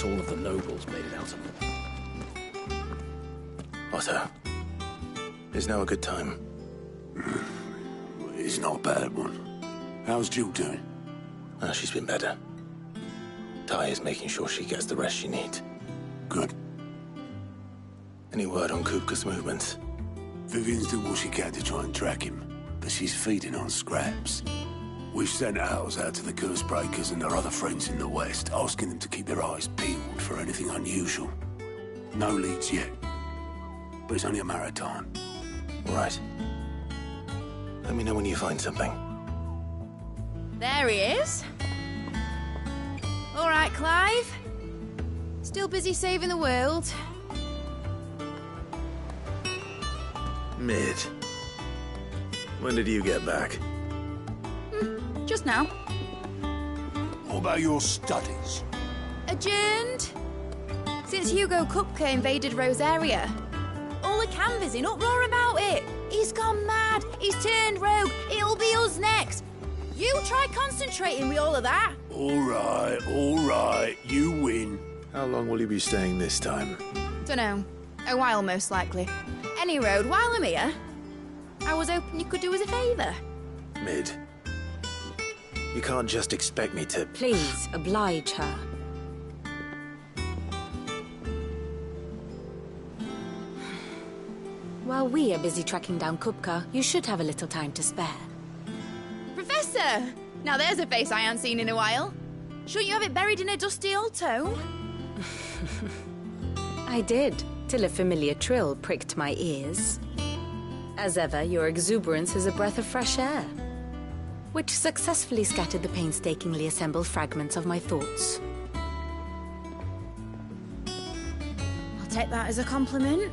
all of the nobles made it out of them. Otto, is now a good time? It's not a bad one. How's Jill doing? Oh, she's been better. Ty is making sure she gets the rest she needs. Good. Any word on Kupka's movements? Vivian's doing what she can to try and track him, but she's feeding on scraps. We've sent ours out to the Cursebreakers and their other friends in the West, asking them to keep their eyes peeled for anything unusual. No leads yet, but it's only a matter of time. All right. Let me know when you find something. There he is. All right, Clive. Still busy saving the world. Mid. When did you get back? Just now. What about your studies? Adjourned. Since Hugo Kupka invaded Rosaria. All the canvass in uproar about it. He's gone mad. He's turned rogue. It'll be us next. You try concentrating with all of that. All right. You win. How long will you be staying this time? Dunno. A while, most likely. Any road, while I'm here, I was hoping you could do us a favour. Mid. You can't just expect me to... Please, oblige her. While we are busy tracking down Kupka, you should have a little time to spare. Professor! Now there's a face I haven't seen in a while. Shouldn't you have it buried in a dusty old tome? I did, till a familiar trill pricked my ears. As ever, your exuberance is a breath of fresh air, which successfully scattered the painstakingly assembled fragments of my thoughts. I'll take that as a compliment.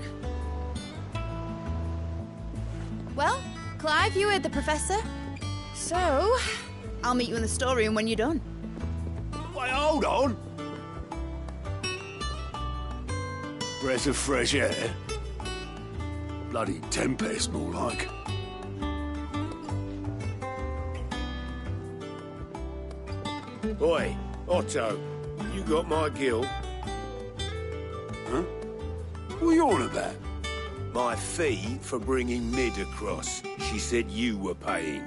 Well, Clive, you heard the Professor. So, I'll meet you in the storeroom when you're done. Wait, hold on. Breath of fresh air. Bloody tempest, more like. Oi, Otto, you got my guilt? Huh? What are you on about? My fee for bringing Mid across. She said you were paying.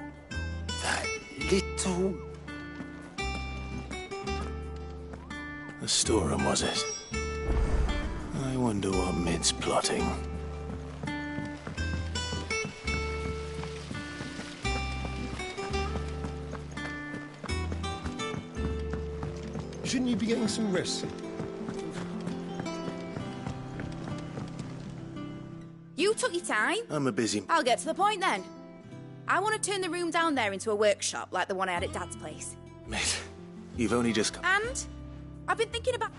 That little... The storeroom, was it? I wonder what Mid's plotting. Shouldn't you be getting some rest? You took your time. I'm a busy... I'll get to the point then. I want to turn the room down there into a workshop like the one I had at Dad's place. Mid, you've only just come... And I've been thinking about...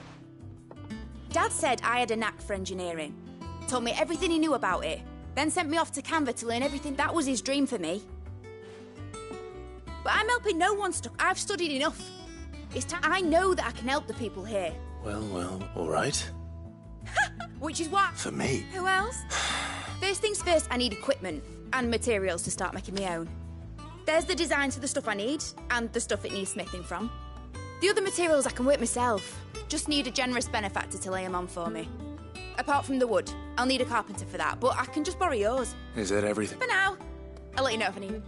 Dad said I had a knack for engineering. Told me everything he knew about it. Then sent me off to Canva to learn everything. That was his dream for me. But I'm helping no one stuck. I've studied enough. It's time. I know that I can help the people here. Well, all right. Which is what? For me. Who else? First things first, I need equipment and materials to start making my own. There's the designs for the stuff I need and the stuff it needs smithing from. The other materials I can work myself. Just need a generous benefactor to lay them on for me. Apart from the wood, I'll need a carpenter for that, but I can just borrow yours. Is that everything? For now. I'll let you know if I need.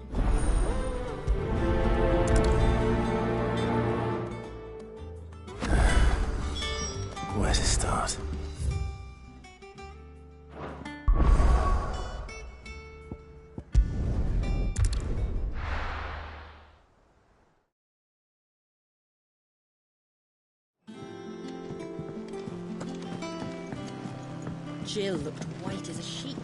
Where to start? Jill looked white as a sheet.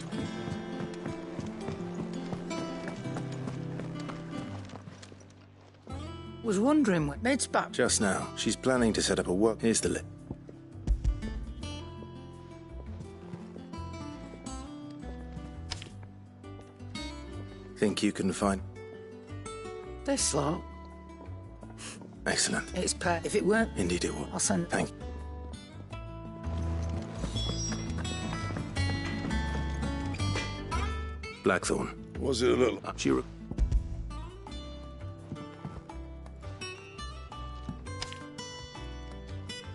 Was wondering what Mid's back. Just now. She's planning to set up a work... Here's the list. Think you can find... This lot. Excellent. It's pet. If it weren't, Indeed it will. I'll send... Thank you. Blackthorn. Was it a little... She...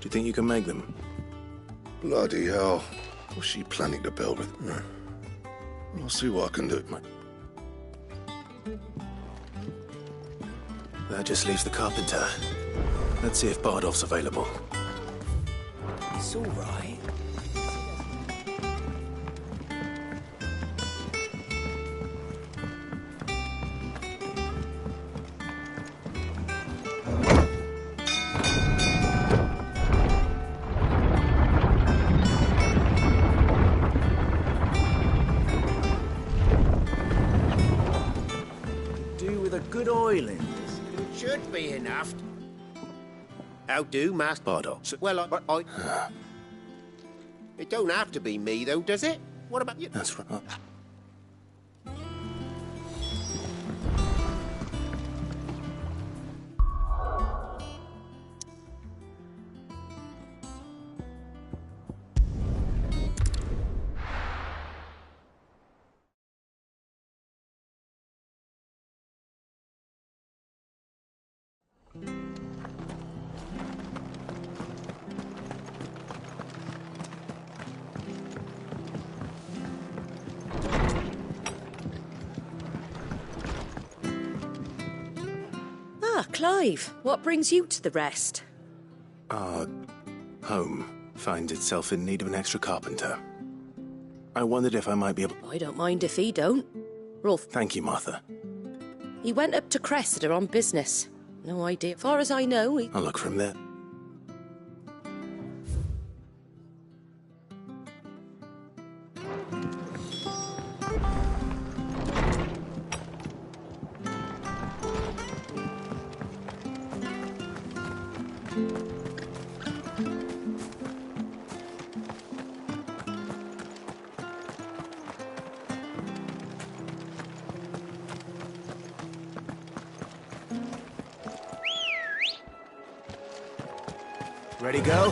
Do you think you can make them? Bloody hell. What's she planning to build it? I'll see what I can do. That just leaves the carpenter. Let's see if Bardolph's available. It's all right. Good oiling. Should be enough. How do, Master Bardolph. Well, I... It don't have to be me, though, does it? What about you? That's right. Ah, Clive, what brings you to the rest? Our home finds itself in need of an extra carpenter. I wondered if I might be able... I don't mind if he don't. Rolf, Thank you, Martha. he went up to Cressida on business. No idea. Far as I know, he... I'll look for him there. Ready, go?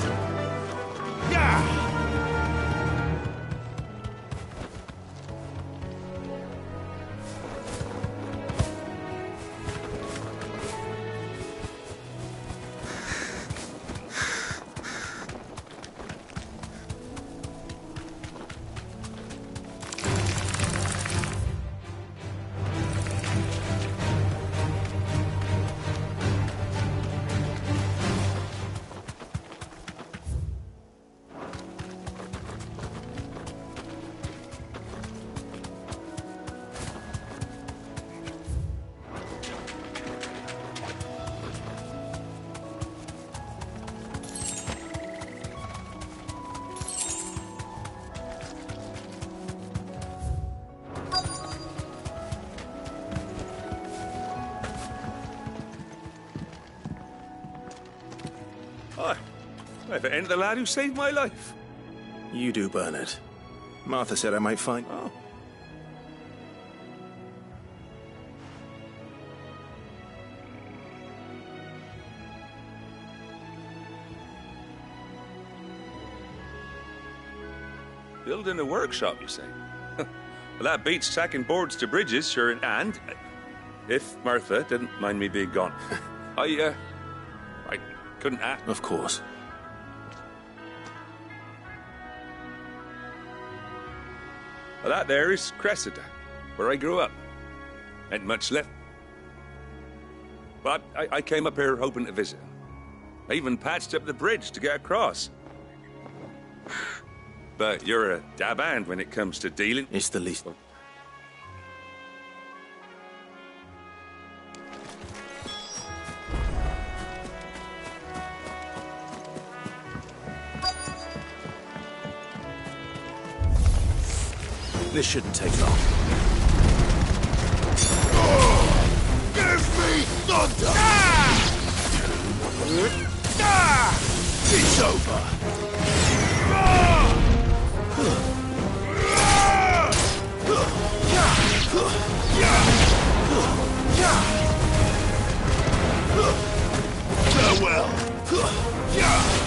I've ended the lad who saved my life. You do, Bernard. Martha said I might find... Oh. Building a workshop, you say? Well, that beats tacking boards to bridges, sure, and... If Martha didn't mind me being gone. I couldn't act. Of course. Well, that there is Cressida, where I grew up. Ain't much left. But I came up here hoping to visit. I even patched up the bridge to get across. But you're a dab hand when it comes to dealing. It's the least... This shouldn't take long. Give me thunder! It's over. Farewell! Yeah!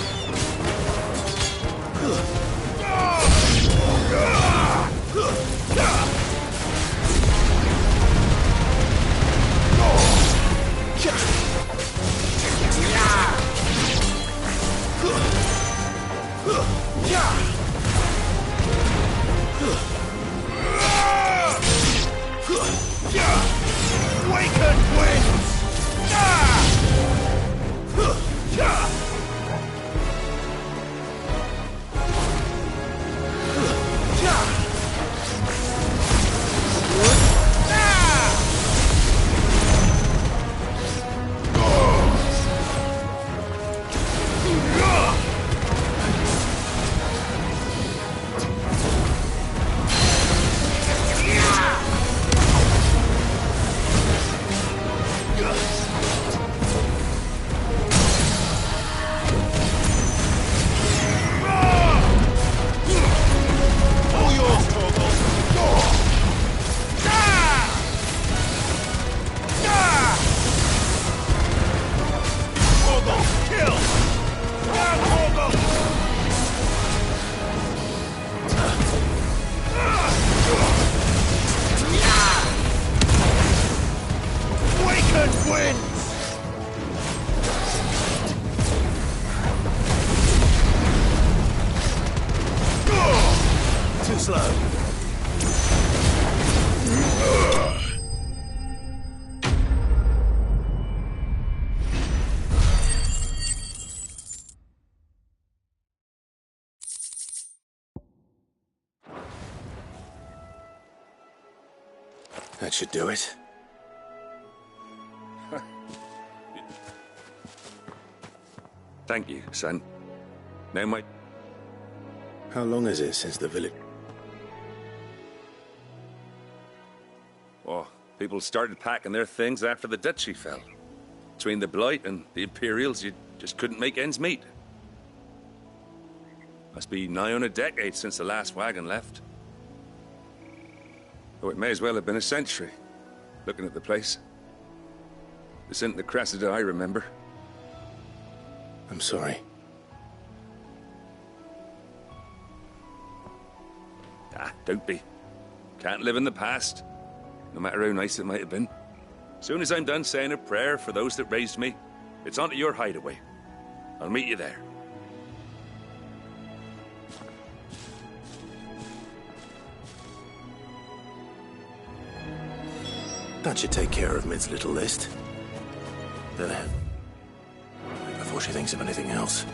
That should do it. Thank you, son. Now my... How long is it since the village... Oh, people started packing their things after the duchy fell. Between the Blight and the Imperials, you just couldn't make ends meet. Must be nigh on a decade since the last wagon left. Oh, it may as well have been a century, looking at the place. This isn't the Cressida I remember. I'm sorry. Ah, don't be. Can't live in the past, no matter how nice it might have been. Soon as I'm done saying a prayer for those that raised me, it's on to your hideaway. I'll meet you there. That should take care of Mid's little list. There. Before she thinks of anything else.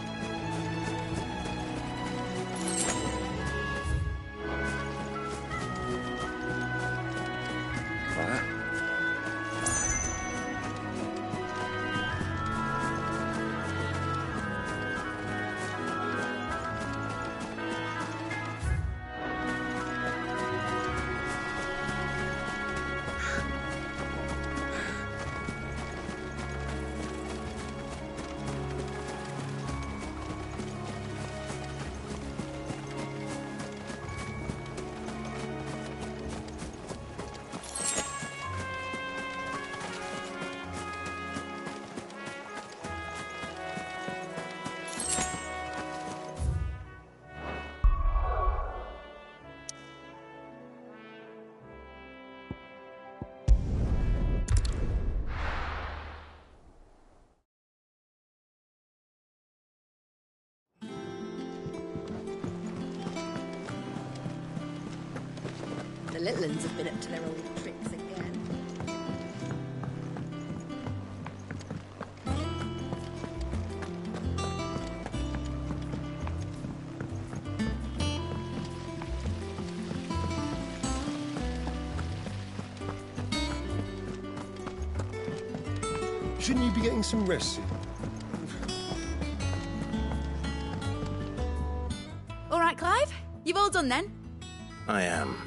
The little uns have been up to their old tricks again. Shouldn't you be getting some rest? All right, Clive. You've all done then? I am.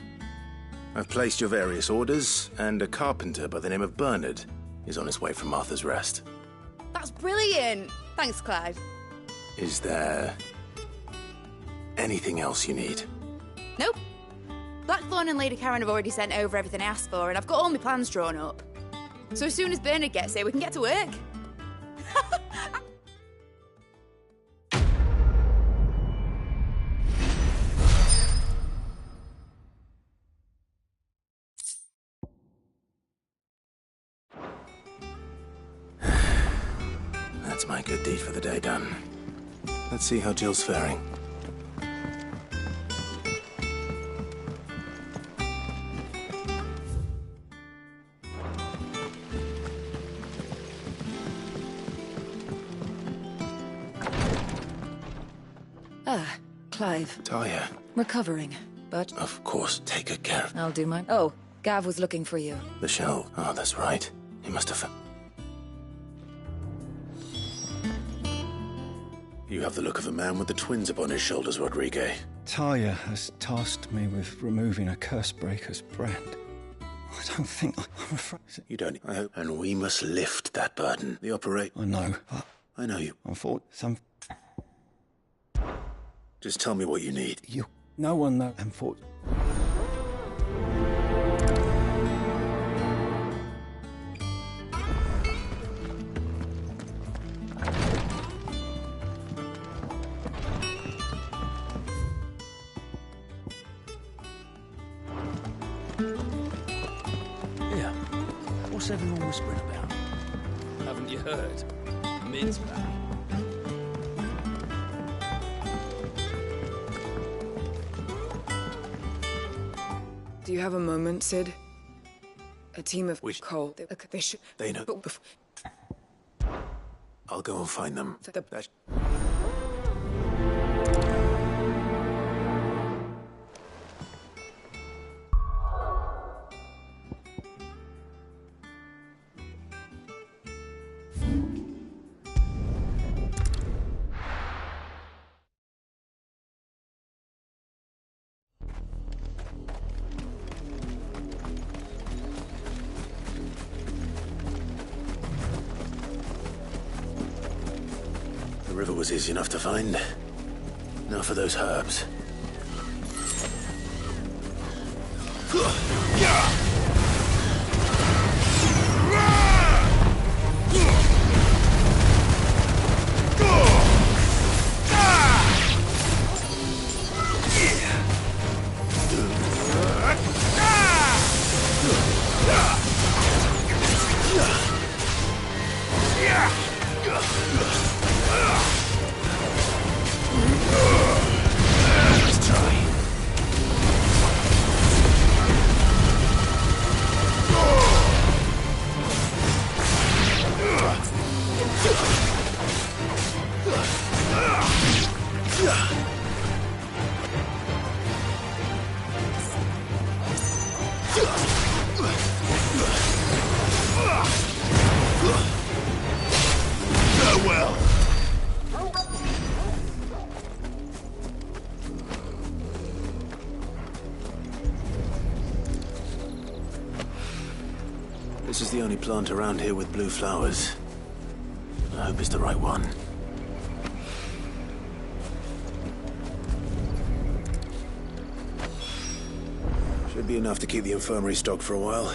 I've placed your various orders, and a carpenter by the name of Bernard is on his way from Martha's Rest. That's brilliant. Thanks, Clive. Is there anything else you need? Nope. Blackthorn and Lady Karen have already sent over everything I asked for, and I've got all my plans drawn up. So as soon as Bernard gets here, we can get to work. That's my good deed for the day done. Let's see how Jill's faring. Ah, Clive. Talia. Recovering, but... Of course, take good care of I'll do my... Oh, Gav was looking for you. the shell. Oh, that's right. He must have... You have the look of a man with the twins upon his shoulders, Rodrigue. Talia has tasked me with removing a Cursebreaker's brand. I don't think I'm afraid. You don't. I hope. And we must lift that burden. The operate. I know, but I know you. I thought some... Just tell me what you need. You... No one knows. And thought... Yeah. What's everyone whispering about? Haven't you heard? Mid's back. Do you have a moment, Sid? A team of Which- Cole. They know. I'll go and find them. That- river was easy enough to find. Now for those herbs. Let's try. Farewell. This is the only plant around here with blue flowers. I hope it's the right one. Should be enough to keep the infirmary stocked for a while.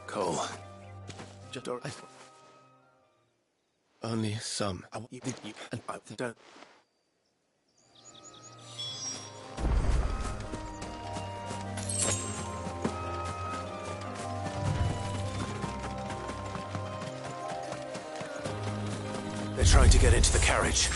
Cole. Only some. Don't. They're trying to get into the carriage.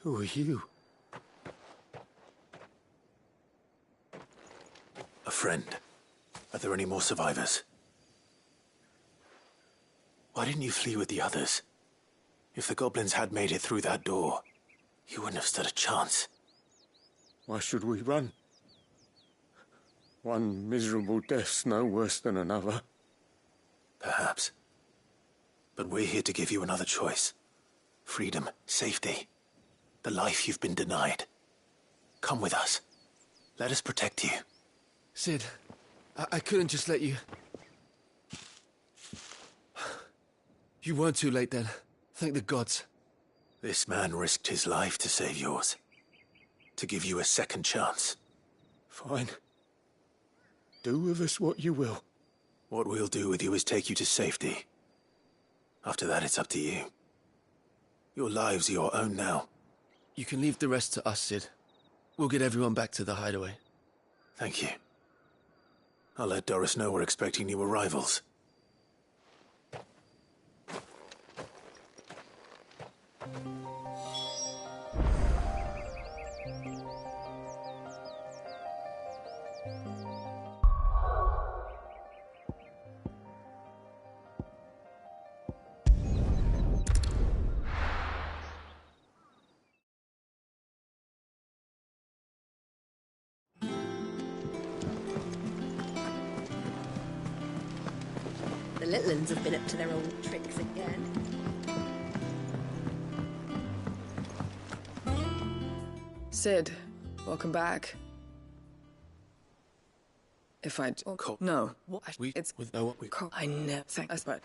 Who are you? A friend. Are there any more survivors? Why didn't you flee with the others? If the goblins had made it through that door, you wouldn't have stood a chance. Why should we run? One miserable death's no worse than another. Perhaps. But we're here to give you another choice. Freedom, safety, the life you've been denied. Come with us. Let us protect you. Sid, I couldn't just let you... You weren't too late then. Thank the gods. This man risked his life to save yours. To give you a second chance. Fine. Do with us what you will. What we'll do with you is take you to safety. After that, it's up to you. Your lives are your own now. You can leave the rest to us, Sid. We'll get everyone back to the hideaway. Thank you. I'll let Doris know we're expecting new arrivals. The little ones have been up to their old tricks again. Sid, welcome back. If I'd... No. What? It's... With no what we... I know. Thanks, but...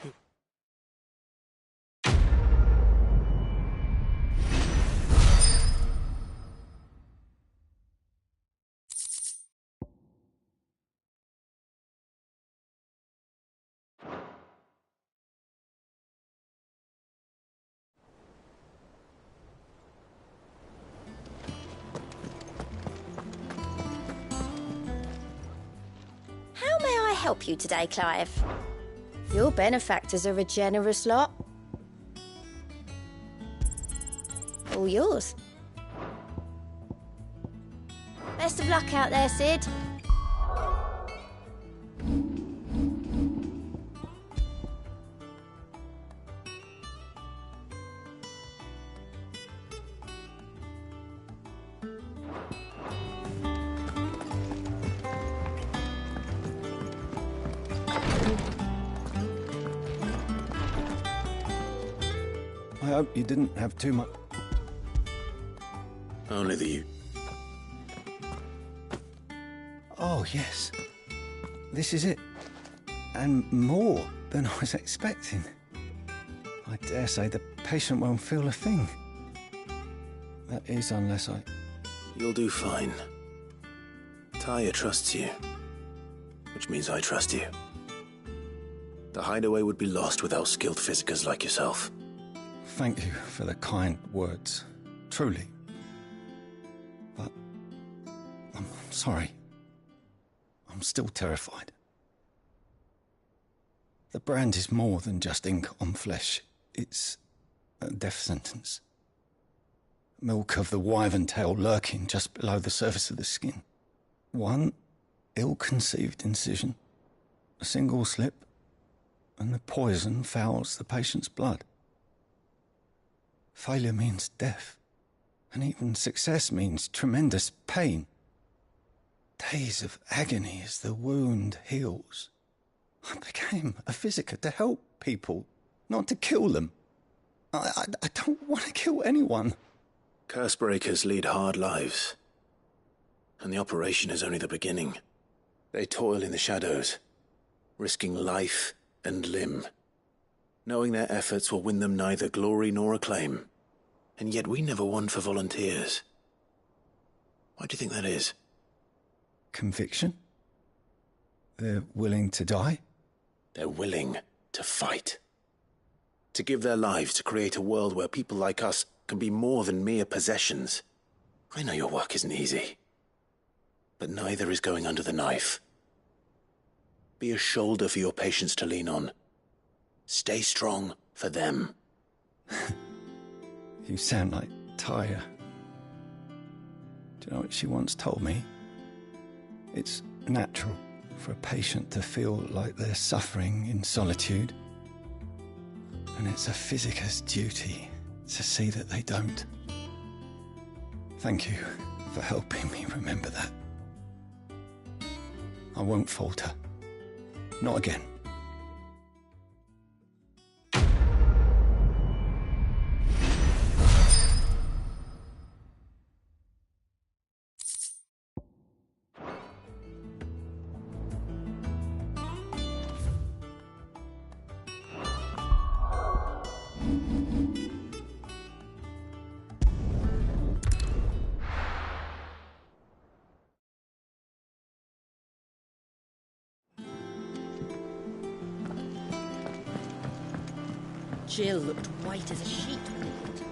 How may I help you today, Clive? Your benefactors are a generous lot. All yours. Best of luck out there, Sid. I hope you didn't have too much... Only the... Oh, yes. This is it. And more than I was expecting. I dare say the patient won't feel a thing. That is, unless I... You'll do fine. Tyre trusts you. Which means I trust you. The hideaway would be lost without skilled physicers like yourself. Thank you for the kind words. Truly. But... I'm sorry. I'm still terrified. The brand is more than just ink on flesh. It's a death sentence. Milk of the wyvern tail lurking just below the surface of the skin. One ill-conceived incision, a single slip, and the poison fouls the patient's blood. Failure means death, and even success means tremendous pain. Days of agony as the wound heals. I became a physiker to help people, not to kill them. I don't want to kill anyone. Cursebreakers lead hard lives. And the operation is only the beginning. They toil in the shadows, risking life and limb, knowing their efforts will win them neither glory nor acclaim. And yet we never won for volunteers. Why do you think that is? Conviction? They're willing to die? They're willing to fight. To give their lives to create a world where people like us can be more than mere possessions. I know your work isn't easy. But neither is going under the knife. Be a shoulder for your patients to lean on. Stay strong for them. You sound like Tyre. Do you know what she once told me? It's natural for a patient to feel like they're suffering in solitude. And it's a physiker's duty to see that they don't. Thank you for helping me remember that. I won't falter. Not again. Jill looked white as a sheet when they hit.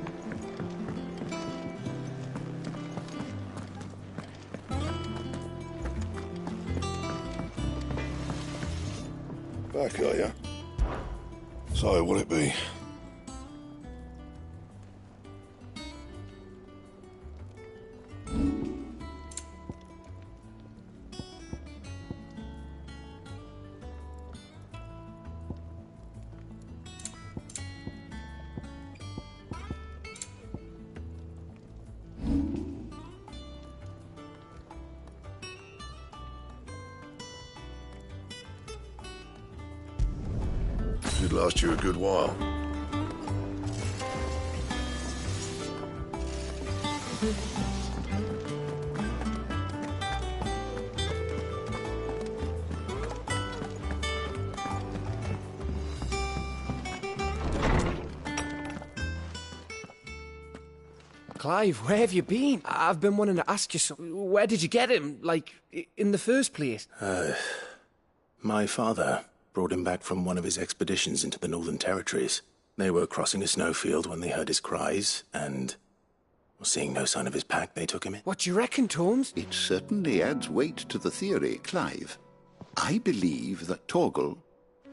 Back, are ya? So, will it be? Should last you a good while. Clive, where have you been? I've been wanting to ask you something. Where did you get him? Like, in the first place? My father brought him back from one of his expeditions into the Northern Territories. They were crossing a snowfield when they heard his cries, and seeing no sign of his pack, they took him in. What do you reckon, Torms? It certainly adds weight to the theory, Clive. I believe that Torgal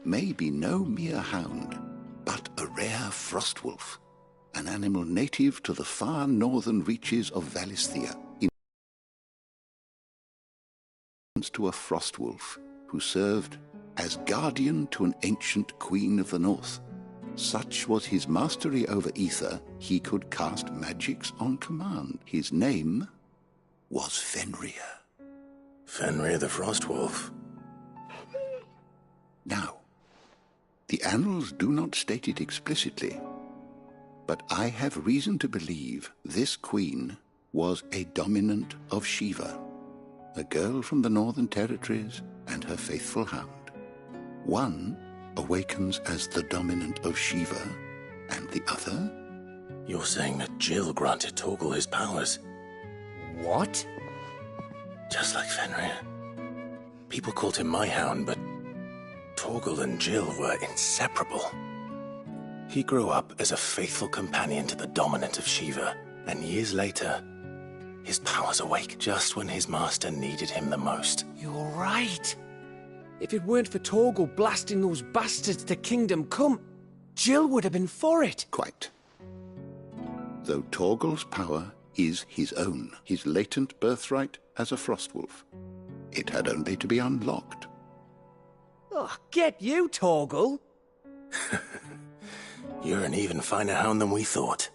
may be no mere hound, but a rare frostwolf, an animal native to the far northern reaches of Valisthea. In to a frostwolf who served as guardian to an ancient queen of the north. Such was his mastery over ether, he could cast magics on command. His name was Fenrir. Fenrir the Frostwolf. Now, the annals do not state it explicitly, but I have reason to believe this queen was a dominant of Shiva, a girl from the Northern Territories and her faithful hound. One awakens as the dominant of Shiva, and the other? You're saying that Jill granted Torgal his powers? What? Just like Fenrir. People called him my hound, but Torgal and Jill were inseparable. He grew up as a faithful companion to the dominant of Shiva, and years later, his powers awake just when his master needed him the most. You're right. If it weren't for Torgal blasting those bastards to Kingdom Come, Jill would have been for it. Quite. Though Torgal's power is his own, his latent birthright as a Frostwolf. It had only to be unlocked. Oh, get you, Torgal! You're an even finer hound than we thought.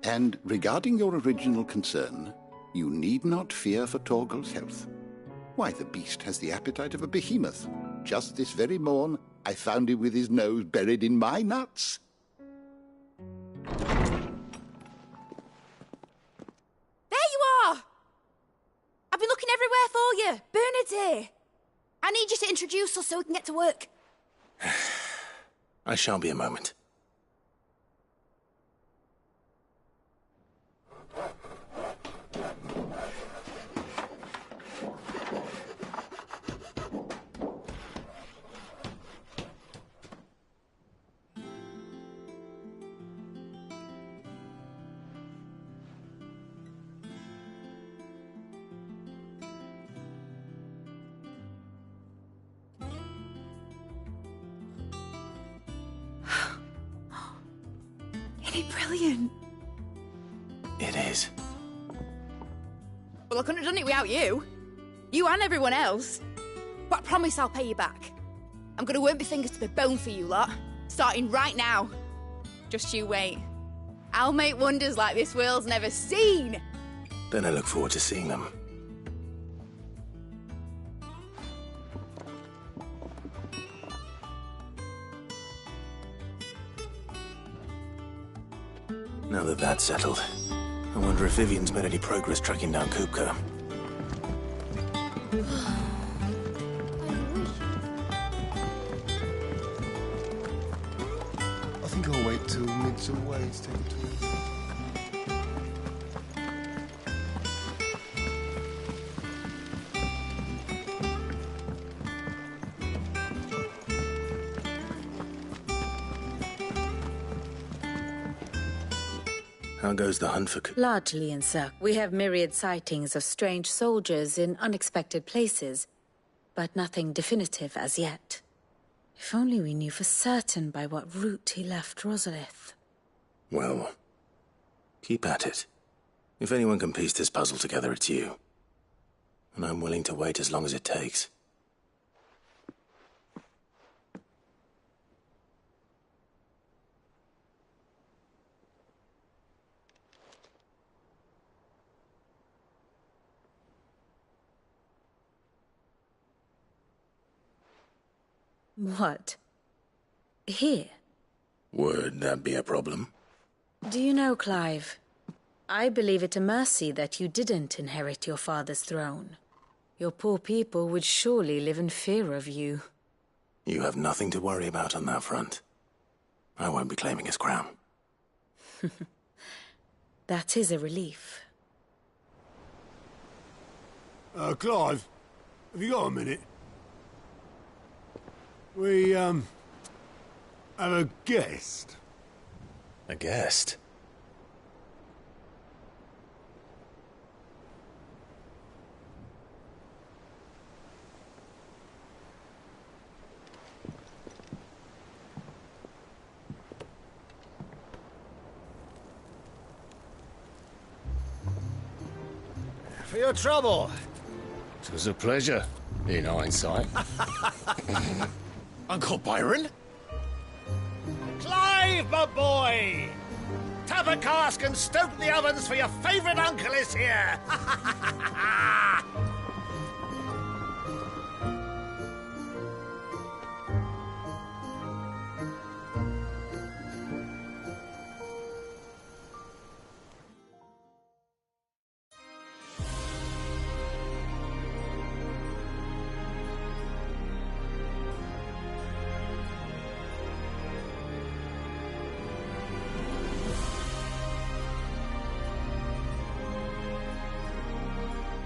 And regarding your original concern, you need not fear for Torgal's health. Why, the beast has the appetite of a behemoth. Just this very morn, I found him with his nose buried in my nuts. There you are! I've been looking everywhere for you. Bernard's here. I need you to introduce us so we can get to work. I shall be a moment. Brilliant. It is. Well, I couldn't have done it without you. You and everyone else. But I promise I'll pay you back. I'm gonna work my fingers to the bone for you lot, starting right now. Just you wait. I'll make wonders like this world's never seen. Then I look forward to seeing them. Now that that's settled, I wonder if Vivian's made any progress tracking down Kupka. I think I'll wait till Mid's away to take it to him. How goes the hunt for... Largely in circle. We have myriad sightings of strange soldiers in unexpected places, but nothing definitive as yet. If only we knew for certain by what route he left Rosalith. Well, keep at it. If anyone can piece this puzzle together, it's you. And I'm willing to wait as long as it takes. What? Here? Would that be a problem? Do you know, Clive? I believe it a mercy that you didn't inherit your father's throne. Your poor people would surely live in fear of you. You have nothing to worry about on that front. I won't be claiming his crown. That is a relief. Clive, have you got a minute? We, have a guest. A guest? For your trouble. It was a pleasure, in hindsight. Uncle Byron? Clive, my boy! Tap a cask and stoke the ovens, for your favourite uncle is here!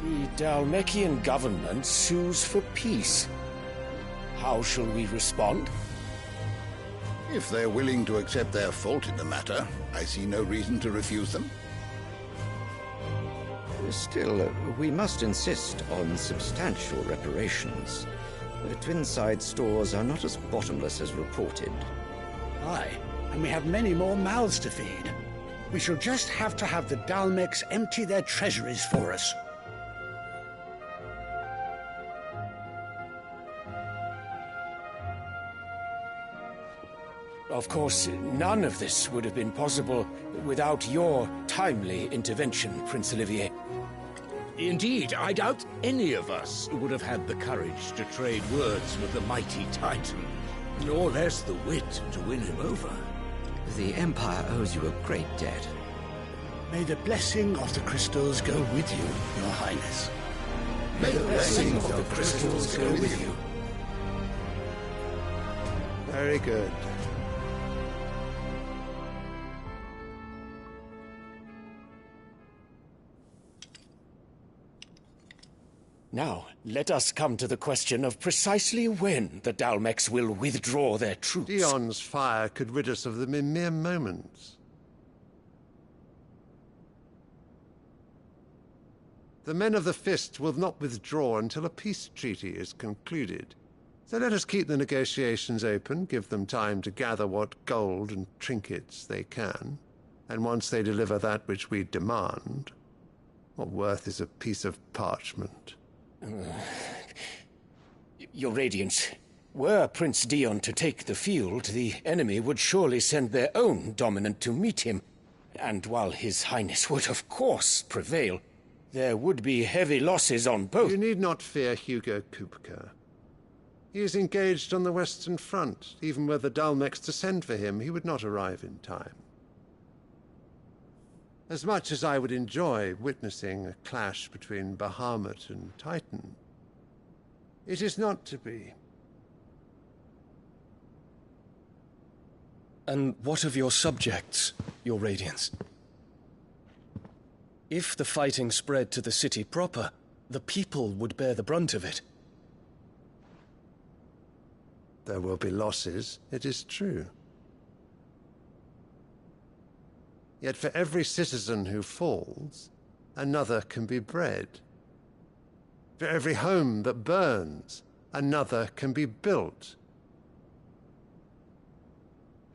The Dhalmekian government sues for peace. How shall we respond? If they're willing to accept their fault in the matter, I see no reason to refuse them. Still, we must insist on substantial reparations. The Twinside stores are not as bottomless as reported. Aye, and we have many more mouths to feed. We shall just have to have the Dhalmeks empty their treasuries for us. Of course, none of this would have been possible without your timely intervention, Prince Olivier. Indeed, I doubt any of us would have had the courage to trade words with the mighty Titan, nor less the wit to win him over. The Empire owes you a great debt. May the blessing of the crystals go with you, Your Highness. May the blessing of the crystals go with you. Very good. Now, let us come to the question of precisely when the Dhalmeks will withdraw their troops. Dion's fire could rid us of them in mere moments. The men of the Fist will not withdraw until a peace treaty is concluded. So let us keep the negotiations open, give them time to gather what gold and trinkets they can, and once they deliver that which we demand, what worth is a piece of parchment? Your Radiance, were Prince Dion to take the field, the enemy would surely send their own dominant to meet him. And while His Highness would of course prevail, there would be heavy losses on both. You need not fear Hugo Kupka. He is engaged on the Western Front. Even were the Dhalmeks to send for him, he would not arrive in time. As much as I would enjoy witnessing a clash between Bahamut and Titan, it is not to be. And what of your subjects, Your Radiance? If the fighting spread to the city proper, the people would bear the brunt of it. There will be losses, it is true. Yet for every citizen who falls, another can be bred. For every home that burns, another can be built.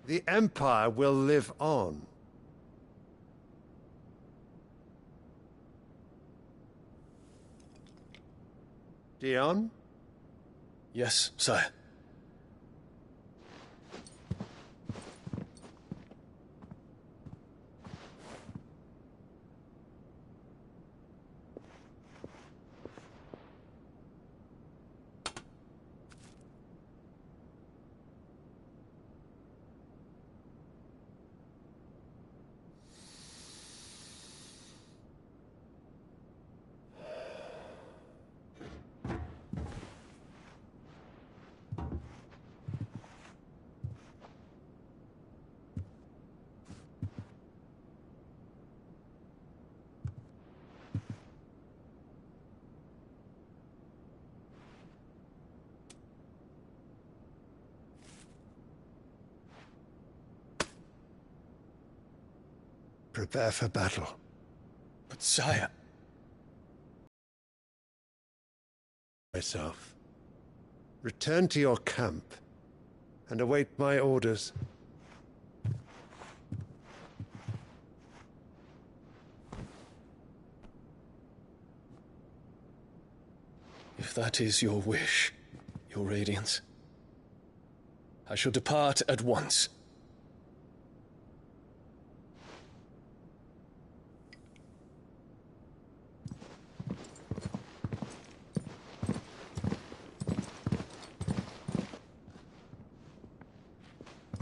The Empire will live on. Dion? Yes, sire. Prepare for battle. But sire... Myself. Return to your camp and await my orders. If that is your wish, your Radiance, I shall depart at once.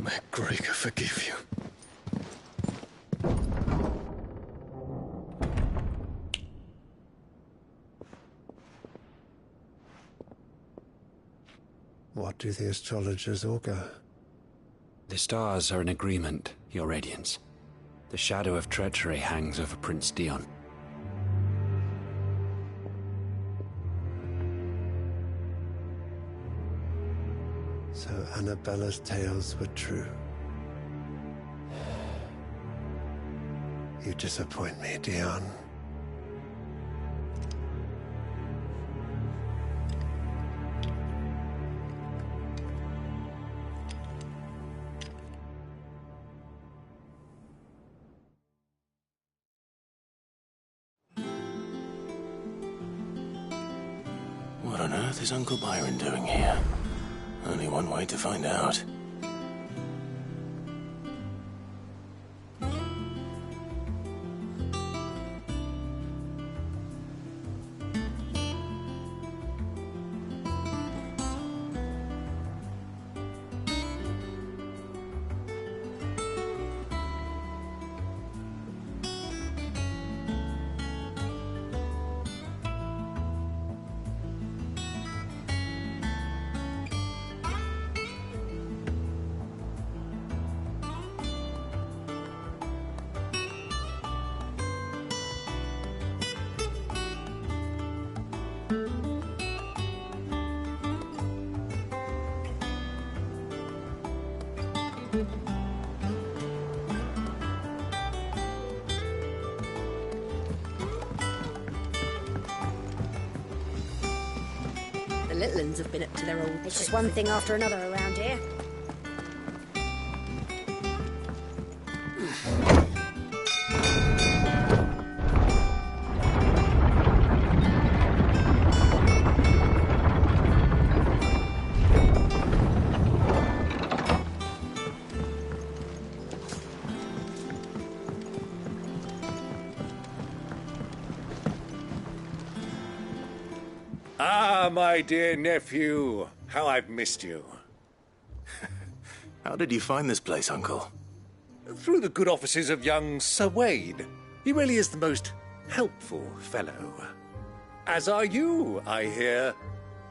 May Gregor forgive you. What do the astrologers augur? The stars are in agreement, Your Radiance. The shadow of treachery hangs over Prince Dion. So Annabella's tales were true. You disappoint me, Dion. What on earth is Uncle Byron doing here? Only one way to find out. The little uns have been up to their old It's just tricks. one thing after another around here. Ah, my dear nephew. How I've missed you. How did you find this place, Uncle? Through the good offices of young Sir Wade. He really is the most helpful fellow. As are you, I hear.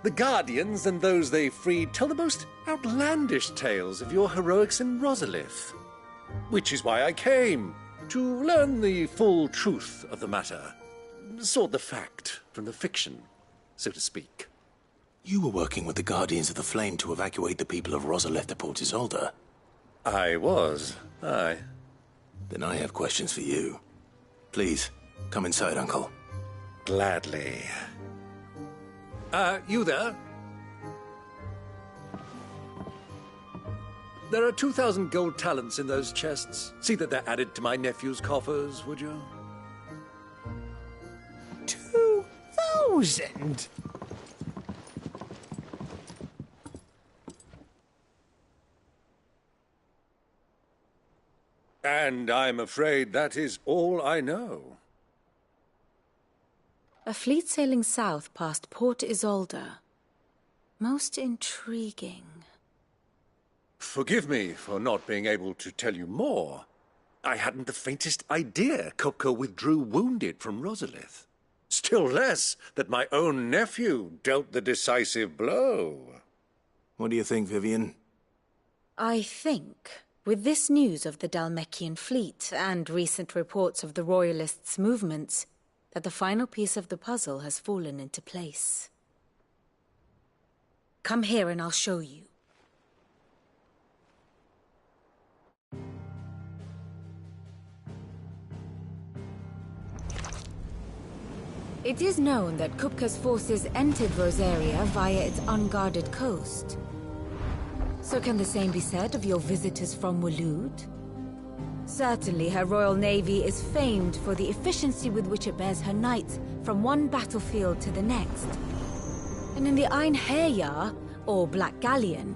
The Guardians and those they freed tell the most outlandish tales of your heroics in Rosalith. Which is why I came, to learn the full truth of the matter. Sort the fact from the fiction, so to speak. You were working with the Guardians of the Flame to evacuate the people of Rosalith to Port Isolde. I was, aye. Then I have questions for you. Please, come inside, Uncle. Gladly. You there? There are 2,000 gold talents in those chests. See that they're added to my nephew's coffers, would you? 2,000? And I'm afraid that is all I know. A fleet sailing south past Port Isolde. Most intriguing. Forgive me for not being able to tell you more. I hadn't the faintest idea Kupka withdrew wounded from Rosalith. Still less that my own nephew dealt the decisive blow. What do you think, Vivian? I think, with this news of the Dhalmekian fleet and recent reports of the Royalists' movements, that the final piece of the puzzle has fallen into place. Come here and I'll show you. It is known that Kupka's forces entered Rosaria via its unguarded coast. So can the same be said of your visitors from Waloed? Certainly her royal navy is famed for the efficiency with which it bears her knights from one battlefield to the next. And in the Einherjar, or Black Galleon,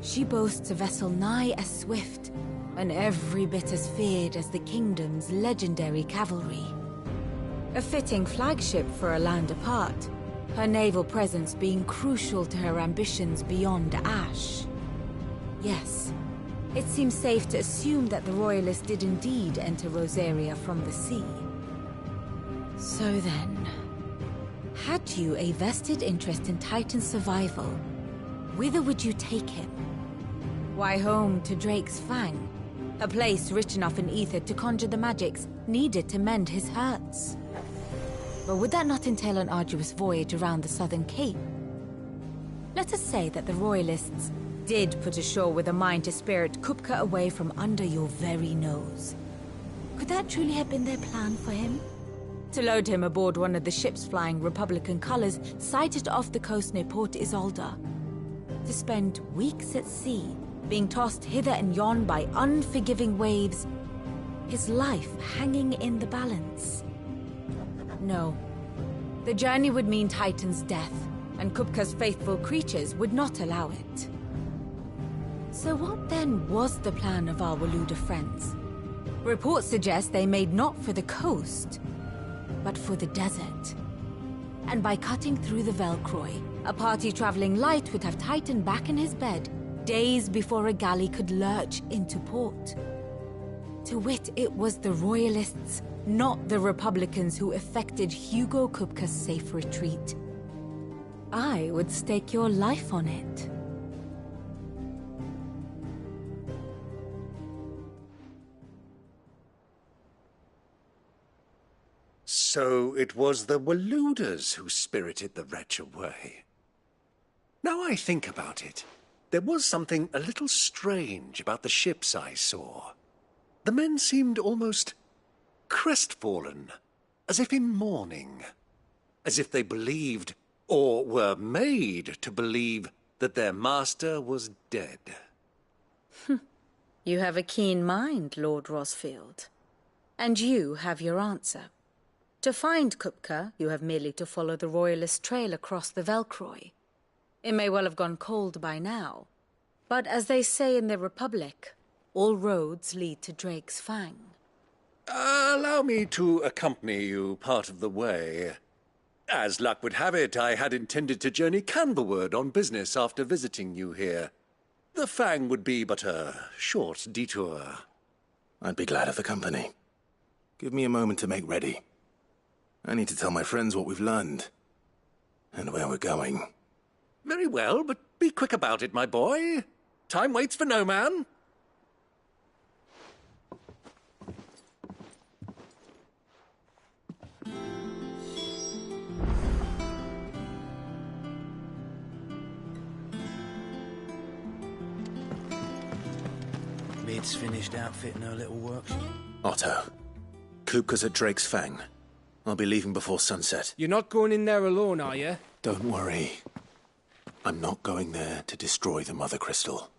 she boasts a vessel nigh as swift and every bit as feared as the kingdom's legendary cavalry. A fitting flagship for a land apart, her naval presence being crucial to her ambitions beyond Ash. Yes, it seems safe to assume that the Royalists did indeed enter Rosaria from the sea. So then, had you a vested interest in Titan's survival, whither would you take him? Why, home to Drake's Fang, a place rich enough in ether to conjure the magics needed to mend his hurts. But would that not entail an arduous voyage around the southern cape? Let us say that the Royalists did put ashore with a mind to spirit Kupka away from under your very nose. Could that truly have been their plan for him? To load him aboard one of the ships flying Republican colors sighted off the coast near Port Isolde. To spend weeks at sea, being tossed hither and yon by unforgiving waves, his life hanging in the balance. No. The journey would mean Titan's death, and Kupka's faithful creatures would not allow it. So what then was the plan of our Waloed friends? Reports suggest they made not for the coast, but for the desert. And by cutting through the Velcroy, a party traveling light would have Titan back in his bed days before a galley could lurch into port. To wit, it was the Royalists, not the Republicans, who effected Hugo Kupka's safe retreat. I would stake your life on it. So it was the Waloeders who spirited the wretch away. Now I think about it, there was something a little strange about the ships I saw. The men seemed almost crestfallen, as if in mourning, as if they believed, or were made to believe, that their master was dead. You have a keen mind, Lord Rosfield. And you have your answer. To find Kupka, you have merely to follow the Royalist trail across the Velcroy. It may well have gone cold by now, but as they say in the Republic, all roads lead to Drake's Fang. Allow me to accompany you part of the way. As luck would have it, I had intended to journey Canberward on business after visiting you here. The Fang would be but a short detour. I'd be glad of the company. Give me a moment to make ready. I need to tell my friends what we've learned, and where we're going. Very well, but be quick about it, my boy. Time waits for no man. Lid's finished outfitting her little workshop. Otto, Kupka's at Drake's Fang. I'll be leaving before sunset. You're not going in there alone, are you? Don't worry. I'm not going there to destroy the Mother Crystal.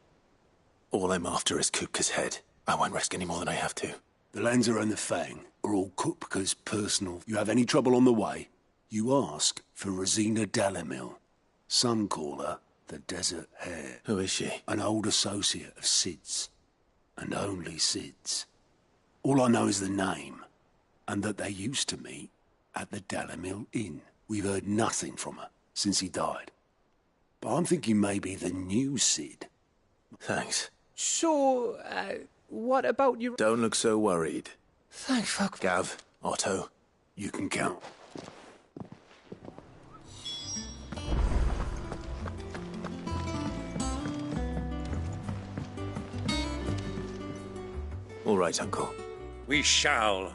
All I'm after is Kupka's head. I won't risk any more than I have to. The Lanza and the Fang are all Kupka's personal. You have any trouble on the way, you ask for Rosina Dalimil. Some call her the Desert Hare. Who is she? An old associate of Sid's. And only Sid's. All I know is the name, and that they used to meet at the Dalimil Inn. We've heard nothing from her since he died. But I'm thinking maybe the new Sid. Thanks. So, what about your... Don't look so worried. Thank fuck. Gav, Otto, you can count. All right, Uncle. We shall.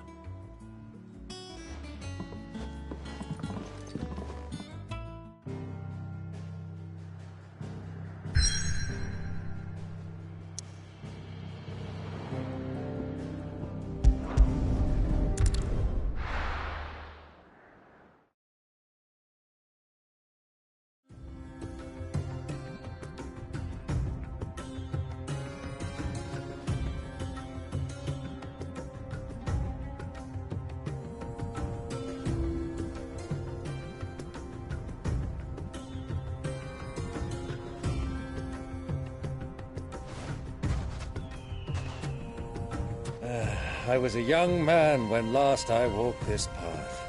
I was a young man when last I walked this path.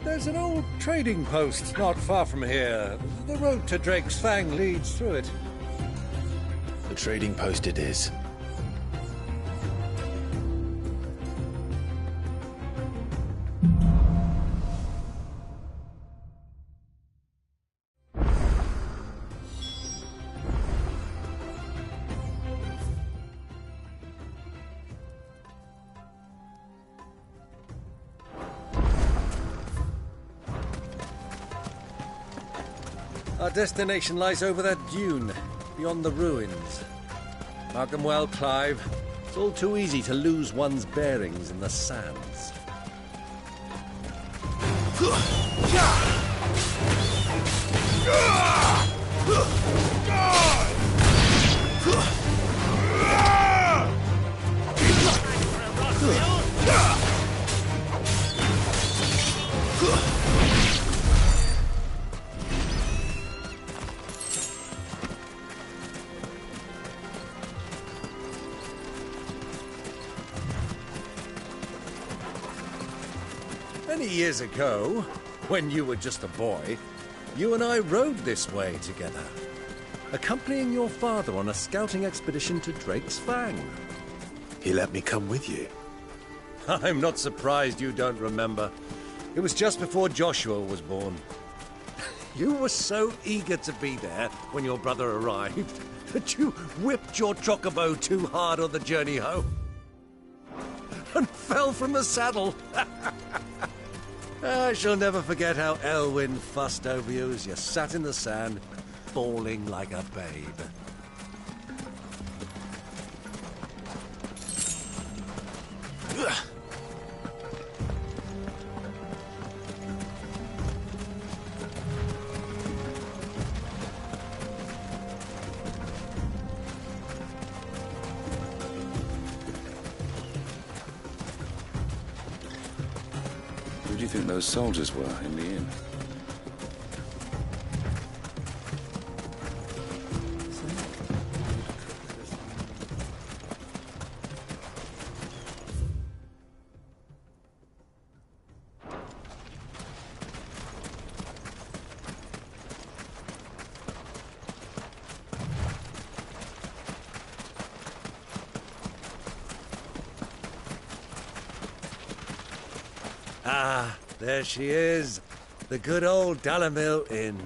There's an old trading post not far from here. The road to Drake's Fang leads through it. The trading post it is. Our destination lies over that dune, beyond the ruins. Mark them well, Clive. It's all too easy to lose one's bearings in the sands. Many years ago, when you were just a boy, you and I rode this way together, accompanying your father on a scouting expedition to Drake's Fang. He let me come with you. I'm not surprised you don't remember. It was just before Joshua was born. You were so eager to be there when your brother arrived that you whipped your chocobo too hard on the journey home and fell from the saddle. I shall never forget how Elwyn fussed over you as you sat in the sand, bawling like a babe. Who do you think those soldiers were in the inn? Ah, there she is. The good old Dalimil Inn.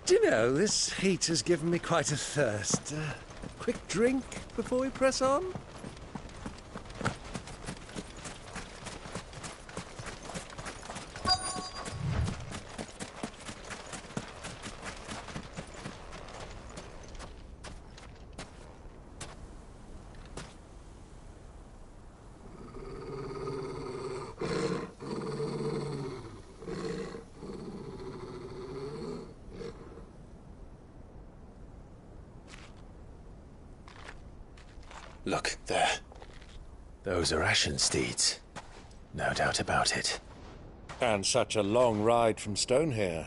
Do you know, this heat has given me quite a thirst. Quick drink before we press on? Look, there. Those are Ashen steeds. No doubt about it. And such a long ride from Stonehere.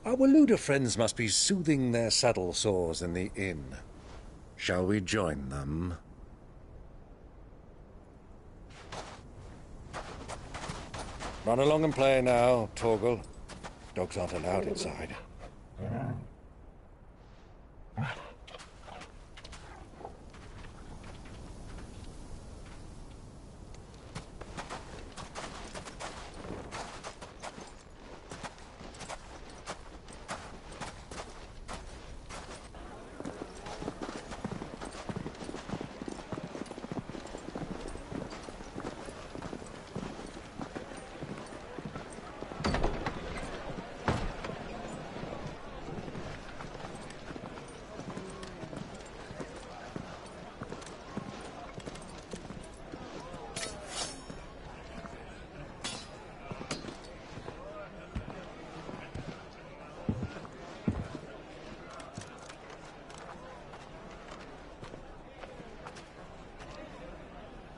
Our Waluda friends must be soothing their saddle sores in the inn. Shall we join them? Run along and play now, Torgal. Dogs aren't allowed inside.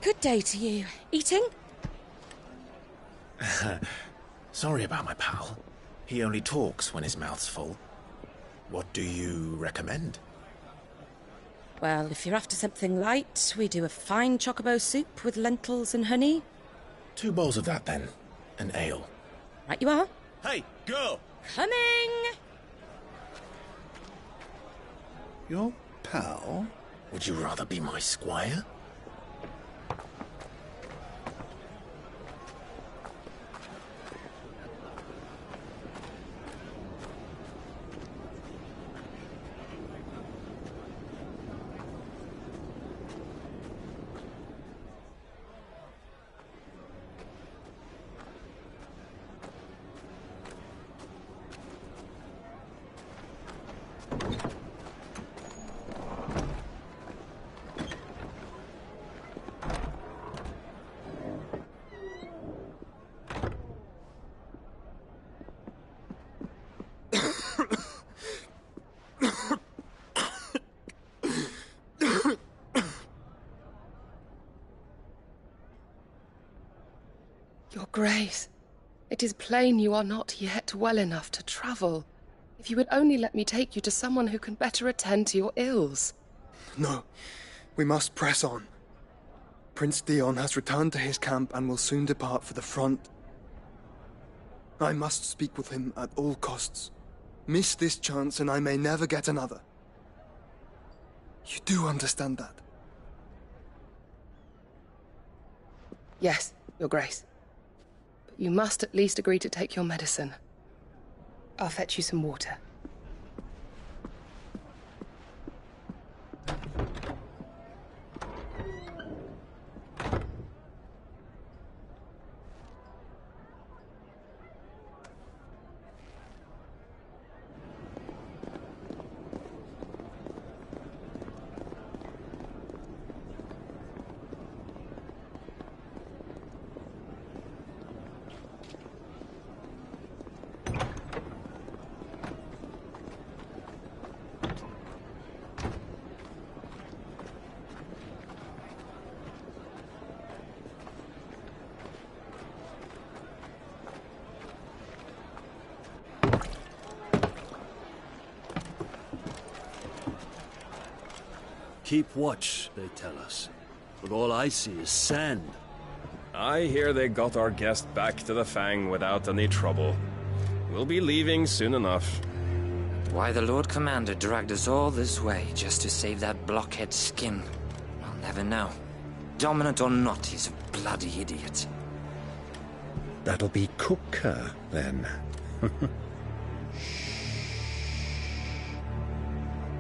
Good day to you. Eating? Sorry about my pal. He only talks when his mouth's full. What do you recommend? Well, if you're after something light, we do a fine chocobo soup with lentils and honey. 2 bowls of that, then. An ale. Right you are. Hey, girl! Coming! Your pal? Would you rather be my squire? Your Grace, it is plain you are not yet well enough to travel. If you would only let me take you to someone who can better attend to your ills. No, we must press on. Prince Dion has returned to his camp and will soon depart for the front. I must speak with him at all costs. Miss this chance and I may never get another. You do understand that? Yes, Your Grace. But you must at least agree to take your medicine. I'll fetch you some water. Keep watch, they tell us. But all I see is sand. I hear they got our guest back to the Fang without any trouble. We'll be leaving soon enough. Why the Lord Commander dragged us all this way just to save that blockhead's skin, I'll never know. Dominant or not, he's a bloody idiot. That'll be Cooker, then.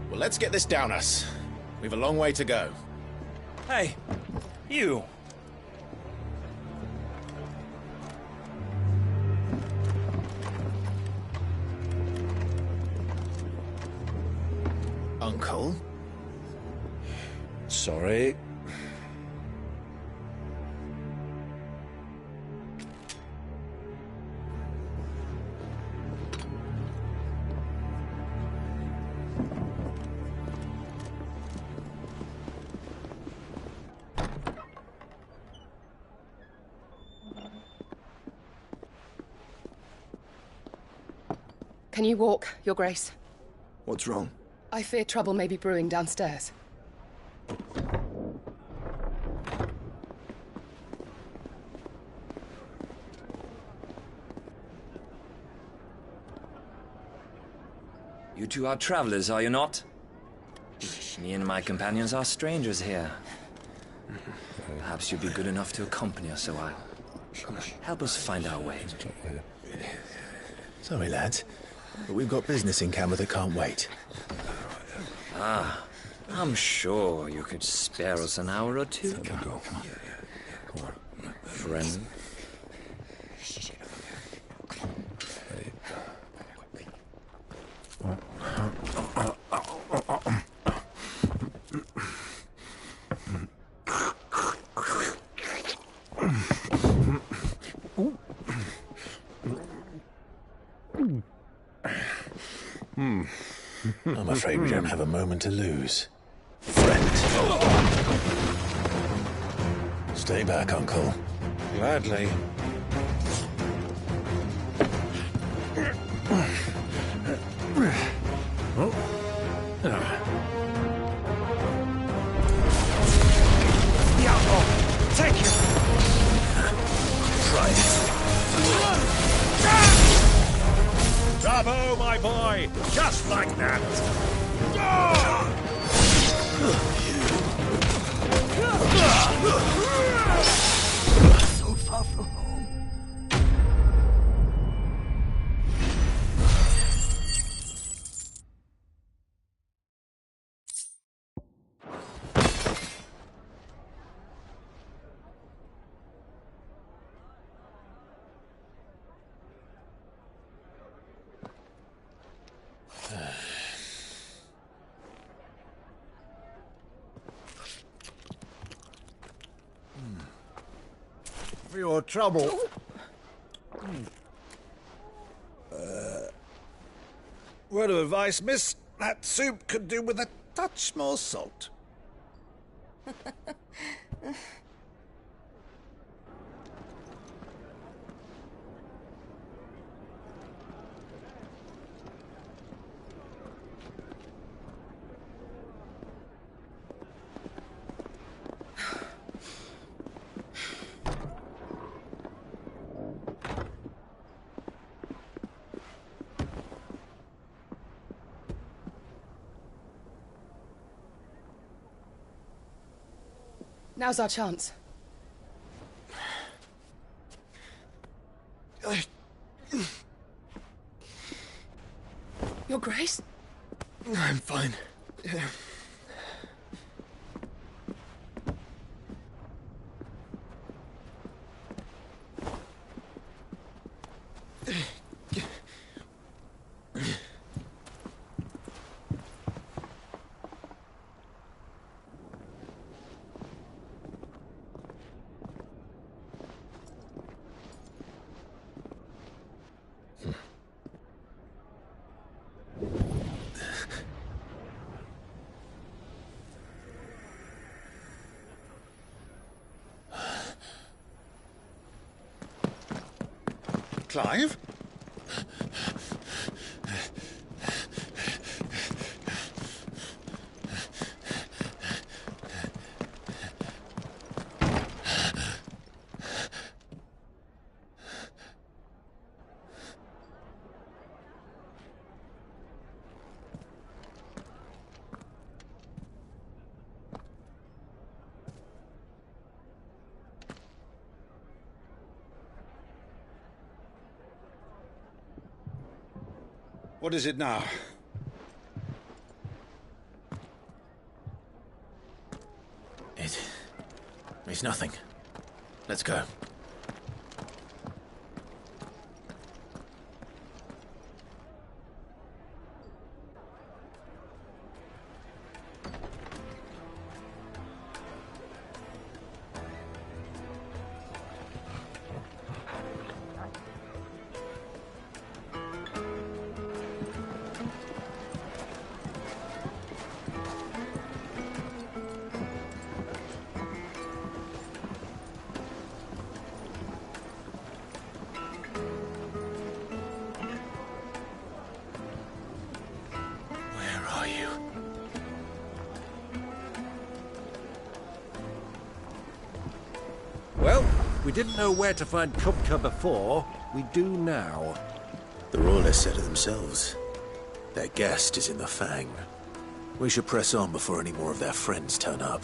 Well, let's get this down us. We've a long way to go. Hey, you. Uncle? Sorry. Can you walk, Your Grace? What's wrong? I fear trouble may be brewing downstairs. You two are travelers, are you not? Me and my companions are strangers here. Perhaps you'd be good enough to accompany us a while. Help us find our way. Sorry, lads, but we've got business in Camber that can't wait. Ah, I'm sure you could spare us an hour or two. Come on. Friend. I'm afraid we don't have a moment to lose. Friend. Stay back, Uncle. Gladly. Take him! Try it. Bravo, my boy! Just like that! So far from home. For your trouble. Word of advice, miss. That soup could do with a touch more salt. Now's our chance. Your Grace? I'm fine. Clive? What is it now? It's nothing. Let's go. Well, we didn't know where to find Kupka before. We do now. The Royalists said it themselves. Their guest is in the Fang. We should press on before any more of their friends turn up.